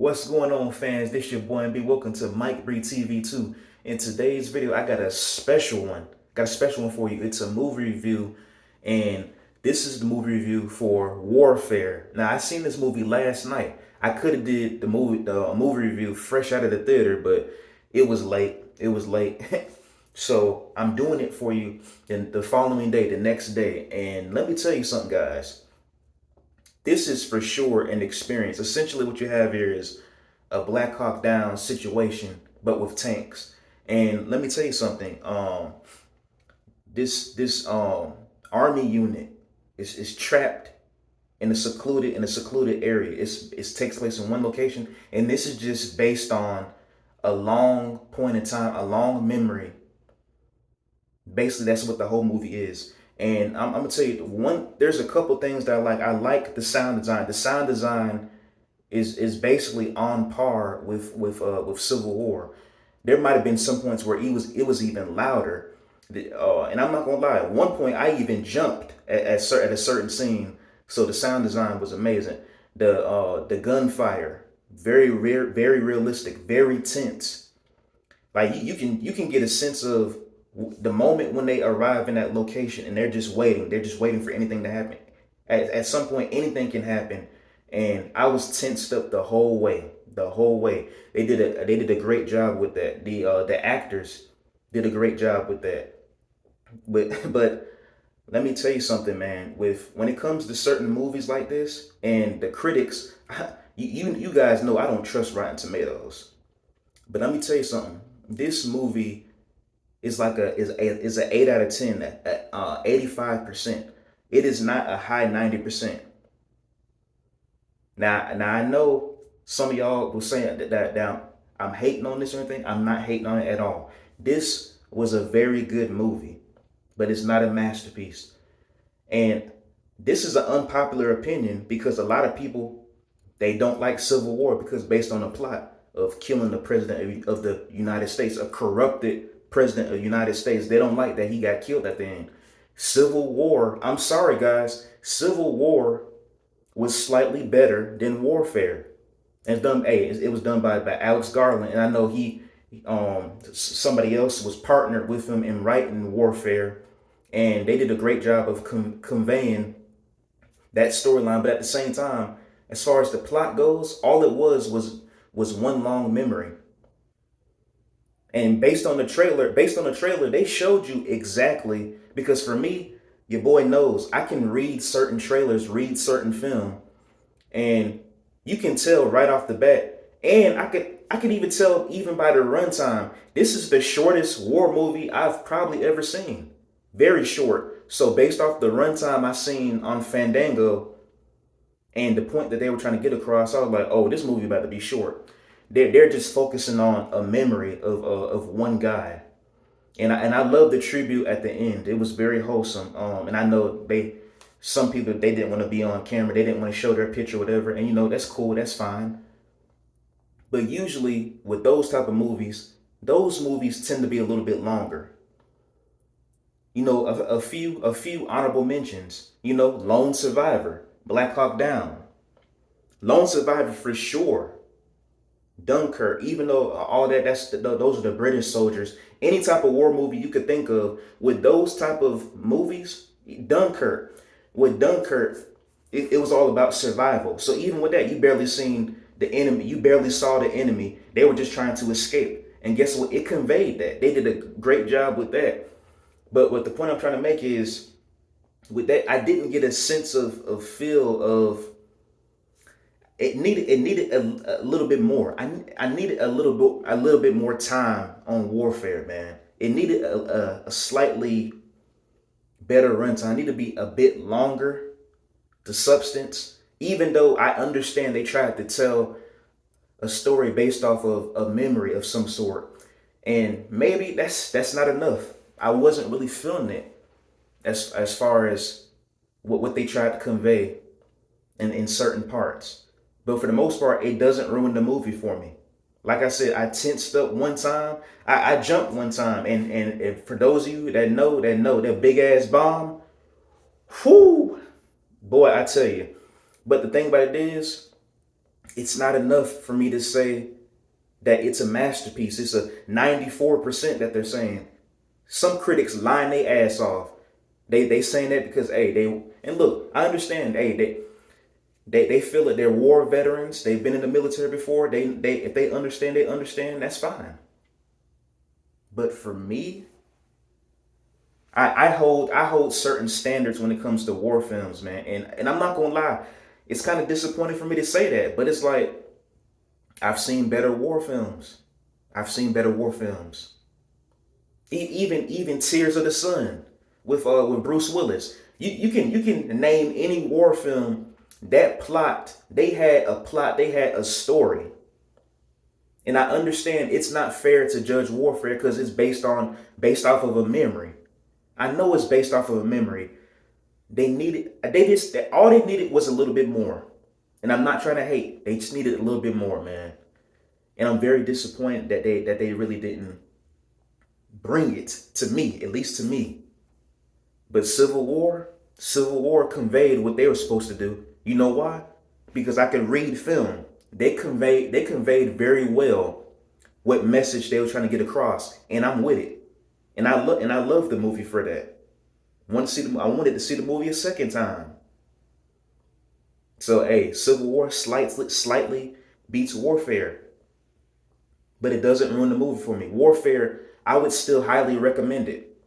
What's going on, fans? This your boy MB. Welcome to Mike Bree TV 2. In today's video, I got a special one. Got a special one for you. It's a movie review, and this is the movie review for Warfare. Now, I seen this movie last night. I could have did the movie review fresh out of the theater, but it was late. It was late. So I'm doing it for you the following day, the next day. And let me tell you something, guys. This is for sure an experience. Essentially, what you have here is a Black Hawk Down situation, but with tanks. And let me tell you something. This army unit is trapped in a secluded area. It takes place in one location, and this is just based on a long point in time, a long memory. Basically, that's what the whole movie is. And I'm gonna tell you there's a couple things that I like. I like the sound design. The sound design is basically on par with Civil War. There might have been some points where it was even louder. And I'm not gonna lie. At one point, I even jumped at a certain scene. So the sound design was amazing. The gunfire, very rare, very realistic, very tense. Like you can get a sense of the moment when they arrive in that location and they're just waiting. They're just waiting for anything to happen. At some point, anything can happen, and I was tensed up the whole way. The whole way. They did a great job with that. The actors did a great job with that. But let me tell you something, man. When it comes to certain movies like this, and the critics, you guys know I don't trust Rotten Tomatoes. But let me tell you something. This movie is an 8 out of 10, 85%. It is not a high 90%. Now I know some of y'all will say that I'm hating on this or anything. I'm not hating on it at all. This was a very good movie, but it's not a masterpiece. And this is an unpopular opinion because a lot of people, they don't like Civil War because based on the plot of killing the president of the United States, a corrupted president of the United States. They don't like that he got killed at the end. Civil War, I'm sorry guys, Civil War was slightly better than Warfare. And it was done by Alex Garland, and I know somebody else was partnered with him in writing Warfare, and they did a great job of conveying that storyline. But at the same time, as far as the plot goes, all it was one long memory. And based on the trailer, they showed you exactly, because for me, your boy knows I can read certain trailers, read certain film, and you can tell right off the bat. And I could even tell even by the runtime. This is the shortest war movie I've probably ever seen. Very short. So based off the runtime I seen on Fandango and the point that they were trying to get across, I was like, oh, this movie about to be short. They're just focusing on a memory of one guy, and I love the tribute at the end. It was very wholesome. And I know some people, they didn't want to be on camera. They didn't want to show their picture or whatever. And that's cool. That's fine. But usually with those type of movies, those movies tend to be a little bit longer. A few honorable mentions. Lone Survivor, Black Hawk Down, Lone Survivor for sure. Dunkirk, even though all those are the British soldiers. Any type of war movie you could think of with those type of movies, Dunkirk. With Dunkirk, it was all about survival. So even with that, you barely seen the enemy. You barely saw the enemy. They were just trying to escape. And guess what? It conveyed that. They did a great job with that. But what the point I'm trying to make is, with that, I didn't get a sense of feel of. It needed a little bit more. I needed a little bit more time on Warfare, man. It needed a slightly better runtime. It needed to be a bit longer, the substance. Even though I understand they tried to tell a story based off of a memory of some sort, and maybe that's not enough. I wasn't really feeling it as far as what they tried to convey in certain parts. But for the most part, it doesn't ruin the movie for me. Like I said, I tensed up one time. I jumped one time. And for those of you that know that big ass bomb, whoo, boy, I tell you. But the thing about it is, it's not enough for me to say that it's a masterpiece. It's a 94% that they're saying. Some critics line their ass off. They saying that because hey, they and look, I understand, hey, they feel that they're war veterans. They've been in the military before. They if they understand, that's fine. But for me, I hold certain standards when it comes to war films, man. And I'm not gonna lie, it's kind of disappointing for me to say that, but it's like I've seen better war films. I've seen better war films. Even Tears of the Sun with Bruce Willis. You can name any war film. That plot, they had a story. And I understand it's not fair to judge warfare because it's based off of a memory. I know it's based off of a memory. All they needed was a little bit more. And I'm not trying to hate. They just needed a little bit more, man. And I'm very disappointed that they really didn't bring it to me, at least to me. But Civil War conveyed what they were supposed to do. You know why? Because I can read film. They conveyed very well what message they were trying to get across, and I'm with it. And I love the movie for that. I wanted to see the movie a second time. So hey, Civil War slightly beats Warfare, but it doesn't ruin the movie for me. Warfare, I would still highly recommend it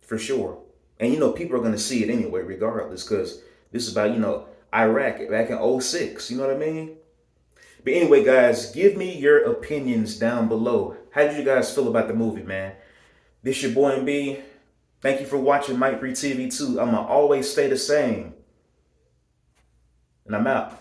for sure. And people are gonna see it anyway, regardless, because this is about Iraq back in '06. You know what I mean? But anyway, guys, give me your opinions down below. How did you guys feel about the movie, man? This your boy MB. Thank you for watching Mike Bree TV 2. I'ma always stay the same. And I'm out.